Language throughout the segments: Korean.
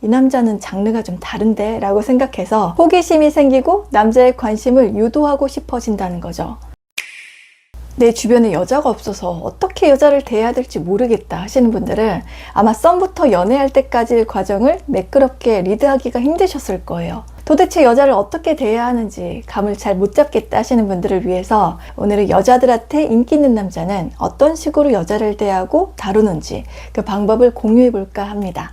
이 남자는 장르가 좀 다른데 라고 생각해서 호기심이 생기고 남자의 관심을 유도하고 싶어진다는 거죠. 내 주변에 여자가 없어서 어떻게 여자를 대해야 될지 모르겠다 하시는 분들은 아마 썸부터 연애할 때까지의 과정을 매끄럽게 리드하기가 힘드셨을 거예요. 도대체 여자를 어떻게 대해야 하는지 감을 잘 못 잡겠다 하시는 분들을 위해서 오늘은 여자들한테 인기 있는 남자는 어떤 식으로 여자를 대하고 다루는지 그 방법을 공유해 볼까 합니다.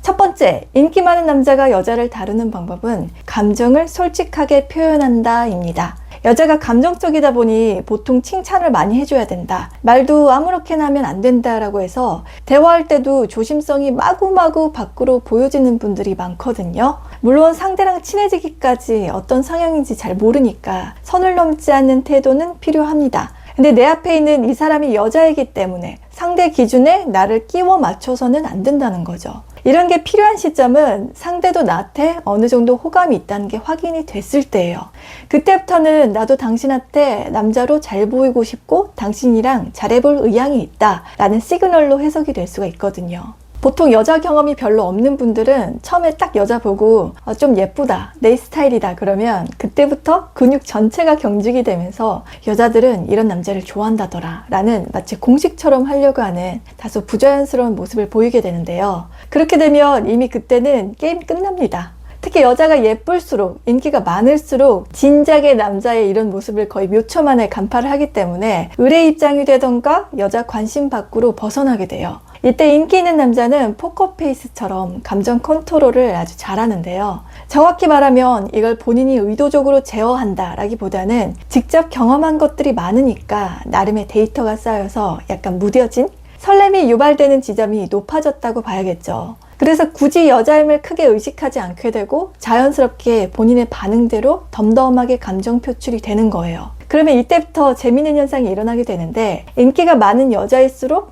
첫 번째, 인기 많은 남자가 여자를 다루는 방법은 감정을 솔직하게 표현한다 입니다. 여자가 감정적이다 보니 보통 칭찬을 많이 해줘야 된다, 말도 아무렇게나 하면 안 된다라고 해서 대화할 때도 조심성이 마구마구 밖으로 보여지는 분들이 많거든요. 물론 상대랑 친해지기까지 어떤 성향인지 잘 모르니까 선을 넘지 않는 태도는 필요합니다. 근데 내 앞에 있는 이 사람이 여자이기 때문에 상대 기준에 나를 끼워 맞춰서는 안 된다는 거죠. 이런 게 필요한 시점은 상대도 나한테 어느 정도 호감이 있다는 게 확인이 됐을 때예요. 그때부터는 나도 당신한테 남자로 잘 보이고 싶고 당신이랑 잘해볼 의향이 있다 라는 시그널로 해석이 될 수가 있거든요. 보통 여자 경험이 별로 없는 분들은 처음에 딱 여자 보고 좀 예쁘다, 내 스타일이다 그러면 그때부터 근육 전체가 경직이 되면서 여자들은 이런 남자를 좋아한다더라 라는 마치 공식처럼 하려고 하는 다소 부자연스러운 모습을 보이게 되는데요. 그렇게 되면 이미 그때는 게임 끝납니다. 특히 여자가 예쁠수록, 인기가 많을수록 진작에 남자의 이런 모습을 거의 몇 초 만에 간파를 하기 때문에 의뢰 입장이 되던가 여자 관심 밖으로 벗어나게 돼요. 이때 인기 있는 남자는 포커페이스처럼 감정 컨트롤을 아주 잘하는데요. 정확히 말하면 이걸 본인이 의도적으로 제어한다 라기보다는 직접 경험한 것들이 많으니까 나름의 데이터가 쌓여서 약간 무뎌진, 설렘이 유발되는 지점이 높아졌다고 봐야겠죠. 그래서 굳이 여자임을 크게 의식하지 않게 되고 자연스럽게 본인의 반응대로 덤덤하게 감정 표출이 되는 거예요. 그러면 이때부터 재미있는 현상이 일어나게 되는데 인기가 많은 여자일수록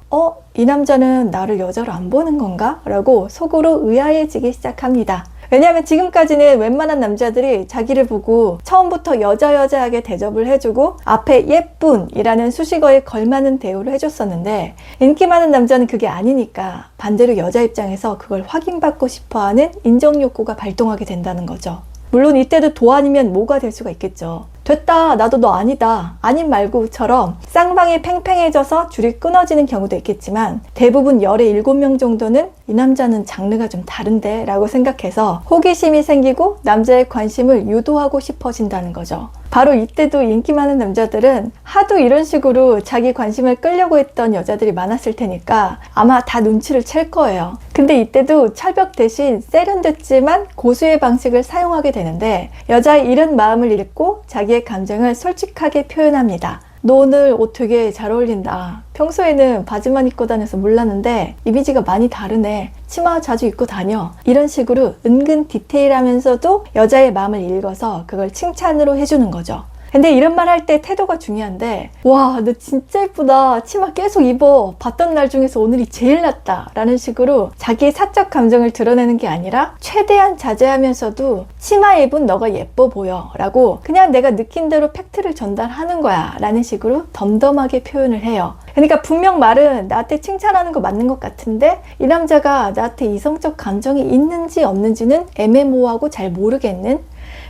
이 남자는 나를 여자로 안 보는 건가? 라고 속으로 의아해지기 시작합니다. 왜냐하면 지금까지는 웬만한 남자들이 자기를 보고 처음부터 여자여자하게 대접을 해주고 앞에 예쁜 이라는 수식어에 걸맞는 대우를 해줬었는데 인기 많은 남자는 그게 아니니까 반대로 여자 입장에서 그걸 확인받고 싶어하는 인정 욕구가 발동하게 된다는 거죠. 물론 이때도 도 아니면 뭐가 될 수가 있겠죠. 됐다, 나도 너 아니다, 아님 말고처럼 쌍방이 팽팽해져서 줄이 끊어지는 경우도 있겠지만 대부분 열의 7명 정도는 이 남자는 장르가 좀 다른데 라고 생각해서 호기심이 생기고 남자의 관심을 유도하고 싶어진다는 거죠. 바로 이때도 인기 많은 남자들은 하도 이런 식으로 자기 관심을 끌려고 했던 여자들이 많았을 테니까 아마 다 눈치를 챌 거예요. 근데 이때도 철벽 대신 세련됐지만 고수의 방식을 사용하게 되는데 여자의 이런 마음을 읽고 자기의 감정을 솔직하게 표현합니다. 너 오늘 옷 되게 잘 어울린다. 평소에는 바지만 입고 다녀서 몰랐는데 이미지가 많이 다르네. 치마 자주 입고 다녀. 이런 식으로 은근 디테일하면서도 여자의 마음을 읽어서 그걸 칭찬으로 해주는 거죠. 근데 이런 말 할 때 태도가 중요한데 와, 너 진짜 예쁘다, 치마 계속 입어, 봤던 날 중에서 오늘이 제일 낫다 라는 식으로 자기의 사적 감정을 드러내는 게 아니라 최대한 자제하면서도 치마 입은 너가 예뻐 보여 라고 그냥 내가 느낀 대로 팩트를 전달하는 거야 라는 식으로 덤덤하게 표현을 해요. 그러니까 분명 말은 나한테 칭찬하는 거 맞는 것 같은데 이 남자가 나한테 이성적 감정이 있는지 없는지는 애매모호하고 잘 모르겠는,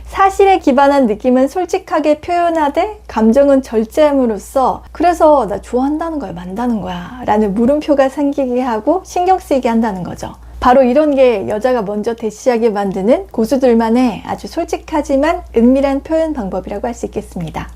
사실에 기반한 느낌은 솔직하게 표현하되 감정은 절제함으로써 그래서 나 좋아한다는 거야, 만다는 거야 라는 물음표가 생기게 하고 신경 쓰이게 한다는 거죠. 바로 이런 게 여자가 먼저 대시하게 만드는 고수들만의 아주 솔직하지만 은밀한 표현 방법이라고 할 수 있겠습니다.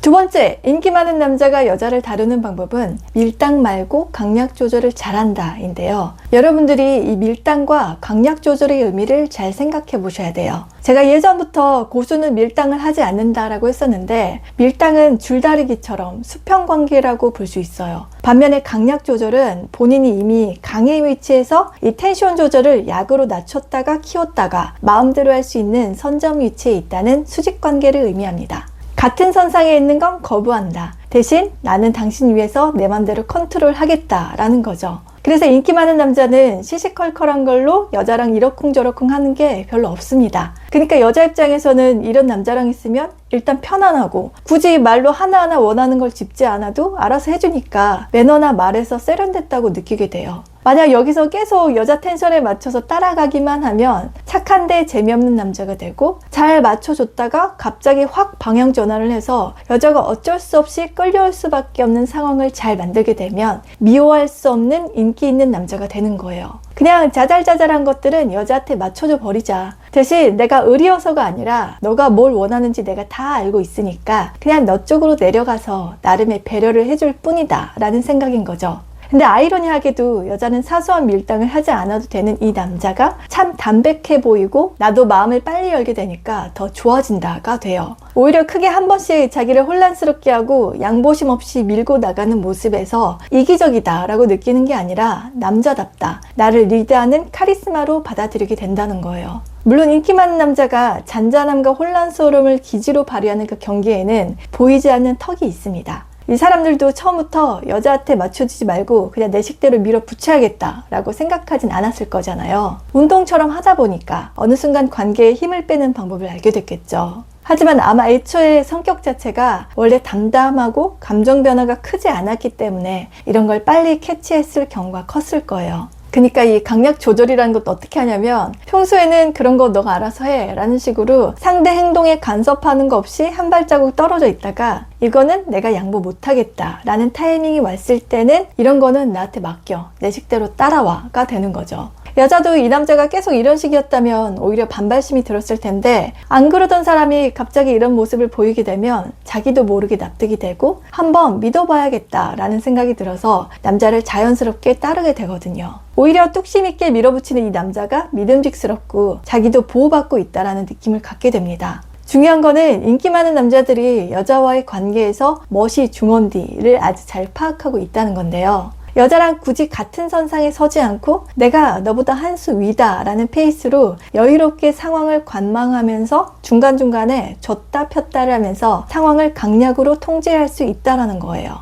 두 번째, 인기 많은 남자가 여자를 다루는 방법은 밀당 말고 강약 조절을 잘한다 인데요. 여러분들이 이 밀당과 강약 조절의 의미를 잘 생각해 보셔야 돼요. 제가 예전부터 고수는 밀당을 하지 않는다라고 했었는데 밀당은 줄다리기처럼 수평관계라고 볼 수 있어요. 반면에 강약 조절은 본인이 이미 강의 위치에서 이 텐션 조절을 약으로 낮췄다가 키웠다가 마음대로 할 수 있는 선점 위치에 있다는 수직관계를 의미합니다. 같은 선상에 있는 건 거부한다. 대신 나는 당신 위해서 내 맘대로 컨트롤 하겠다 라는 거죠. 그래서 인기 많은 남자는 시시컬컬한 걸로 여자랑 이러쿵저러쿵 하는 게 별로 없습니다. 그러니까 여자 입장에서는 이런 남자랑 있으면 일단 편안하고 굳이 말로 하나하나 원하는 걸 짚지 않아도 알아서 해주니까 매너나 말에서 세련됐다고 느끼게 돼요. 만약 여기서 계속 여자 텐션에 맞춰서 따라가기만 하면 착한데 재미없는 남자가 되고, 잘 맞춰줬다가 갑자기 확 방향 전환을 해서 여자가 어쩔 수 없이 끌려올 수밖에 없는 상황을 잘 만들게 되면 미워할 수 없는 인기 있는 남자가 되는 거예요. 그냥 자잘자잘한 것들은 여자한테 맞춰줘 버리자. 대신 내가 의리여서가 아니라 너가 뭘 원하는지 내가 다 알고 있으니까 그냥 너 쪽으로 내려가서 나름의 배려를 해줄 뿐이다 라는 생각인 거죠. 근데 아이러니하게도 여자는 사소한 밀당을 하지 않아도 되는 이 남자가 참 담백해 보이고 나도 마음을 빨리 열게 되니까 더 좋아진다가 돼요. 오히려 크게 한 번씩 자기를 혼란스럽게 하고 양보심 없이 밀고 나가는 모습에서 이기적이다 라고 느끼는 게 아니라 남자답다, 나를 리드하는 카리스마로 받아들이게 된다는 거예요. 물론 인기 많은 남자가 잔잔함과 혼란스러움을 기지로 발휘하는 그 경계에는 보이지 않는 턱이 있습니다. 이 사람들도 처음부터 여자한테 맞춰주지 말고 그냥 내 식대로 밀어붙여야겠다 라고 생각하진 않았을 거잖아요. 운동처럼 하다 보니까 어느 순간 관계에 힘을 빼는 방법을 알게 됐겠죠. 하지만 아마 애초에 성격 자체가 원래 담담하고 감정 변화가 크지 않았기 때문에 이런 걸 빨리 캐치했을 경우가 컸을 거예요. 그러니까 이 강약 조절이라는 것도 어떻게 하냐면, 평소에는 그런 거 너가 알아서 해 라는 식으로 상대 행동에 간섭하는 거 없이 한 발자국 떨어져 있다가, 이거는 내가 양보 못하겠다 라는 타이밍이 왔을 때는 이런 거는 나한테 맡겨, 내 식대로 따라와가 되는 거죠. 여자도 이 남자가 계속 이런 식이었다면 오히려 반발심이 들었을 텐데, 안 그러던 사람이 갑자기 이런 모습을 보이게 되면 자기도 모르게 납득이 되고 한번 믿어봐야겠다 라는 생각이 들어서 남자를 자연스럽게 따르게 되거든요. 오히려 뚝심 있게 밀어붙이는 이 남자가 믿음직스럽고 자기도 보호받고 있다라는 느낌을 갖게 됩니다. 중요한 거는 인기 많은 남자들이 여자와의 관계에서 멋이 중언디를 아주 잘 파악하고 있다는 건데요. 여자랑 굳이 같은 선상에 서지 않고 내가 너보다 한 수 위다 라는 페이스로 여유롭게 상황을 관망하면서 중간중간에 줬다 폈다를 하면서 상황을 강약으로 통제할 수 있다는 거예요.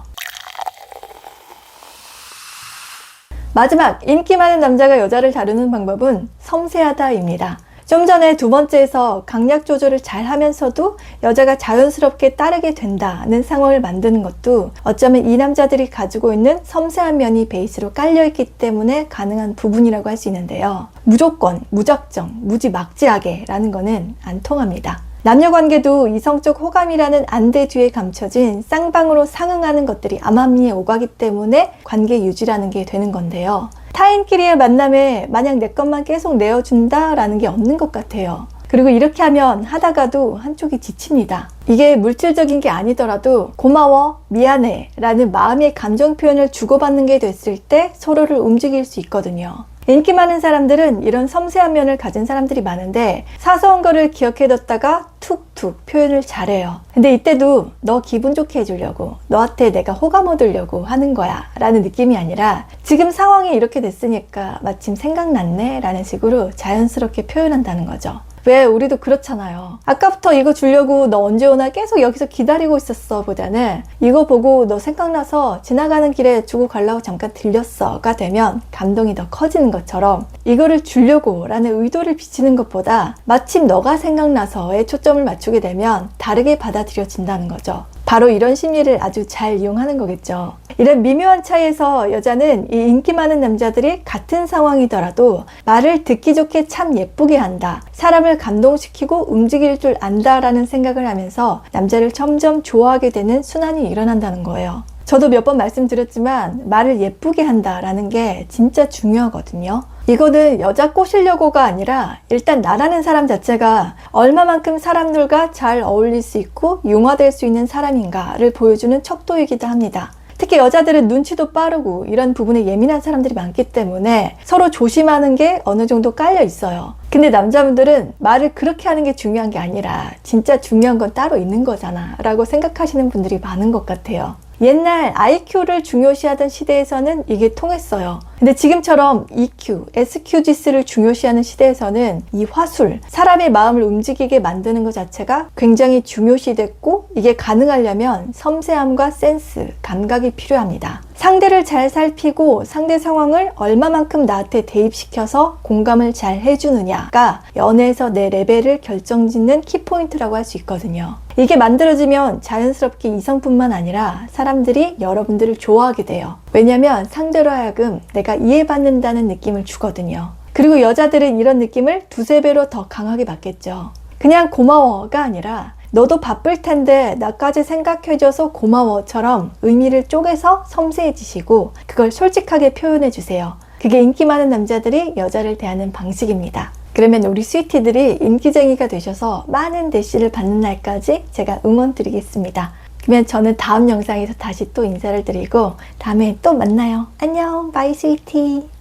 마지막, 인기 많은 남자가 여자를 다루는 방법은 섬세하다입니다. 좀 전에 두 번째에서 강약 조절을 잘 하면서도 여자가 자연스럽게 따르게 된다는 상황을 만드는 것도 어쩌면 이 남자들이 가지고 있는 섬세한 면이 베이스로 깔려있기 때문에 가능한 부분이라고 할 수 있는데요. 무조건, 무작정, 무지막지하게 라는 거는 안 통합니다. 남녀관계도 이성적 호감이라는 안대 뒤에 감춰진 쌍방으로 상응하는 것들이 암암리에 오가기 때문에 관계 유지라는 게 되는 건데요. 타인끼리의 만남에 마냥 내 것만 계속 내어준다 라는 게 없는 것 같아요. 그리고 이렇게 하면 하다가도 한쪽이 지칩니다. 이게 물질적인 게 아니더라도 고마워, 미안해 라는 마음의 감정 표현을 주고받는 게 됐을 때 서로를 움직일 수 있거든요. 인기 많은 사람들은 이런 섬세한 면을 가진 사람들이 많은데 사소한 거를 기억해뒀다가 툭툭 표현을 잘해요. 근데 이때도 너 기분 좋게 해주려고, 너한테 내가 호감 얻으려고 하는 거야 라는 느낌이 아니라 지금 상황이 이렇게 됐으니까 마침 생각났네 라는 식으로 자연스럽게 표현한다는 거죠. 왜 우리도 그렇잖아요. 아까부터 이거 주려고 너 언제 오나 계속 여기서 기다리고 있었어 보다는 이거 보고 너 생각나서 지나가는 길에 주고 가려고 잠깐 들렸어가 되면 감동이 더 커지는 것처럼, 이거를 주려고 라는 의도를 비치는 것보다 마침 너가 생각나서에 초점을 맞추게 되면 다르게 받아들여진다는 거죠. 바로 이런 심리를 아주 잘 이용하는 거겠죠. 이런 미묘한 차이에서 여자는 이 인기 많은 남자들이 같은 상황이더라도 말을 듣기 좋게 참 예쁘게 한다, 사람을 감동시키고 움직일 줄 안다라는 생각을 하면서 남자를 점점 좋아하게 되는 순환이 일어난다는 거예요. 저도 몇 번 말씀드렸지만 말을 예쁘게 한다라는 게 진짜 중요하거든요. 이거는 여자 꼬시려고가 아니라 일단 나라는 사람 자체가 얼마만큼 사람들과 잘 어울릴 수 있고 융화될 수 있는 사람인가를 보여주는 척도이기도 합니다. 특히 여자들은 눈치도 빠르고 이런 부분에 예민한 사람들이 많기 때문에 서로 조심하는 게 어느 정도 깔려 있어요. 근데 남자분들은 말을 그렇게 하는 게 중요한 게 아니라 진짜 중요한 건 따로 있는 거잖아 라고 생각하시는 분들이 많은 것 같아요. 옛날 IQ를 중요시하던 시대에서는 이게 통했어요. 근데 지금처럼 EQ, SQ 지수를 중요시하는 시대에서는 이 화술, 사람의 마음을 움직이게 만드는 것 자체가 굉장히 중요시됐고, 이게 가능하려면 섬세함과 센스, 감각이 필요합니다. 상대를 잘 살피고 상대 상황을 얼마만큼 나한테 대입시켜서 공감을 잘 해주느냐가 연애에서 내 레벨을 결정짓는 키포인트라고 할 수 있거든요. 이게 만들어지면 자연스럽게 이성뿐만 아니라 사람들이 여러분들을 좋아하게 돼요. 왜냐면 상대로 하여금 내가 이해받는다는 느낌을 주거든요. 그리고 여자들은 이런 느낌을 두세 배로 더 강하게 받겠죠. 그냥 고마워가 아니라 너도 바쁠 텐데 나까지 생각해줘서 고마워처럼 의미를 쪼개서 섬세해지시고 그걸 솔직하게 표현해 주세요. 그게 인기 많은 남자들이 여자를 대하는 방식입니다. 그러면 우리 스위티들이 인기쟁이가 되셔서 많은 대시를 받는 날까지 제가 응원 드리겠습니다. 그러면 저는 다음 영상에서 다시 또 인사를 드리고 다음에 또 만나요. 안녕, 바이 스위티.